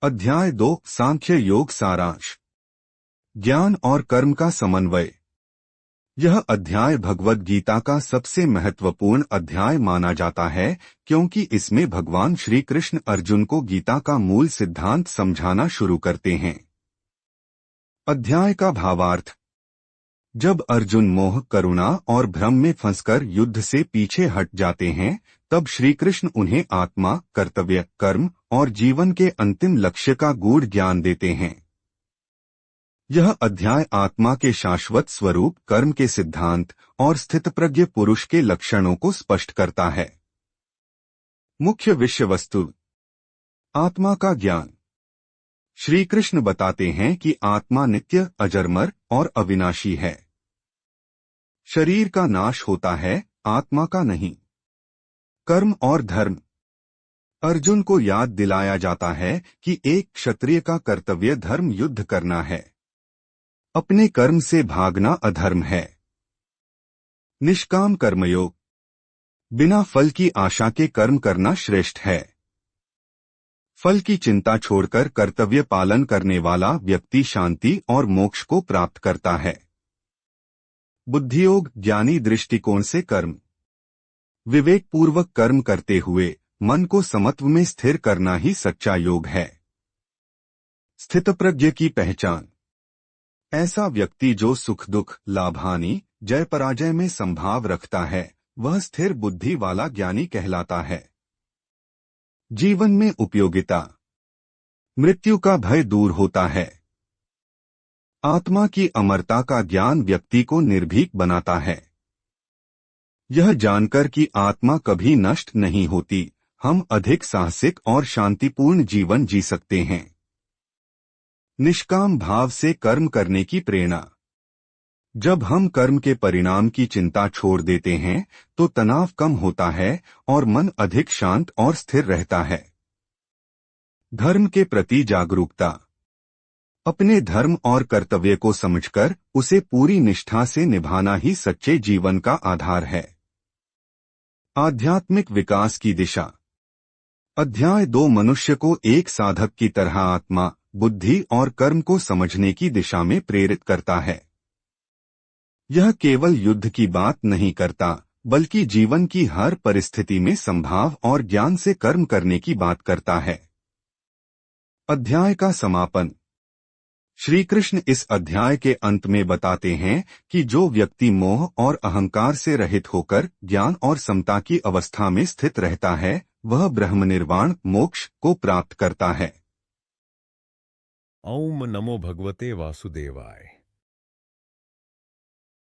अध्याय 2 सांख्य योग सारांश। ज्ञान और कर्म का समन्वय। यह अध्याय भगवद गीता का सबसे महत्वपूर्ण अध्याय माना जाता है क्योंकि इसमें भगवान श्री कृष्ण अर्जुन को गीता का मूल सिद्धांत समझाना शुरू करते हैं। अध्याय का भावार्थ। जब अर्जुन मोह, करुणा और भ्रम में फंसकर युद्ध से पीछे हट जाते हैं, तब श्री कृष्ण उन्हें आत्मा, कर्तव्य, कर्म और जीवन के अंतिम लक्ष्य का गूढ़ ज्ञान देते हैं। यह अध्याय आत्मा के शाश्वत स्वरूप, कर्म के सिद्धांत और स्थितप्रज्ञ पुरुष के लक्षणों को स्पष्ट करता है। मुख्य विषय वस्तु। आत्मा का ज्ञान। श्री कृष्ण बताते हैं कि आत्मा नित्य, अजरमर और अविनाशी है। शरीर का नाश होता है, आत्मा का नहीं। कर्म और धर्म। अर्जुन को याद दिलाया जाता है कि एक क्षत्रिय का कर्तव्य धर्म युद्ध करना है। अपने कर्म से भागना अधर्म है। निष्काम कर्मयोग। बिना फल की आशा के कर्म करना श्रेष्ठ है। फल की चिंता छोड़कर कर्तव्य पालन करने वाला व्यक्ति शांति और मोक्ष को प्राप्त करता है। बुद्धियोग। ज्ञानी दृष्टिकोण से कर्म। विवेकपूर्वक कर्म करते हुए मन को समत्व में स्थिर करना ही सच्चा योग है। स्थितप्रज्ञ की पहचान। ऐसा व्यक्ति जो सुख दुख, लाभ हानि, जय पराजय में संभाव रखता है, वह स्थिर बुद्धि वाला ज्ञानी कहलाता है। जीवन में उपयोगिता। मृत्यु का भय दूर होता है। आत्मा की अमरता का ज्ञान व्यक्ति को निर्भीक बनाता है। यह जानकर कि आत्मा कभी नष्ट नहीं होती, हम अधिक साहसिक और शांतिपूर्ण जीवन जी सकते हैं। निष्काम भाव से कर्म करने की प्रेरणा। जब हम कर्म के परिणाम की चिंता छोड़ देते हैं तो तनाव कम होता है और मन अधिक शांत और स्थिर रहता है। धर्म के प्रति जागरूकता। अपने धर्म और कर्तव्य को समझकर उसे पूरी निष्ठा से निभाना ही सच्चे जीवन का आधार है। आध्यात्मिक विकास की दिशा। अध्याय 2 मनुष्य को एक साधक की तरह आत्मा, बुद्धि और कर्म को समझने की दिशा में प्रेरित करता है। यह केवल युद्ध की बात नहीं करता, बल्कि जीवन की हर परिस्थिति में संभाव और ज्ञान से कर्म करने की बात करता है। अध्याय का समापन। श्री कृष्ण इस अध्याय के अंत में बताते हैं कि जो व्यक्ति मोह और अहंकार से रहित होकर ज्ञान और समता की अवस्था में स्थित रहता है, वह ब्रह्मनिर्वाण, मोक्ष को प्राप्त करता है। ओम नमो भगवते वासुदेवाय।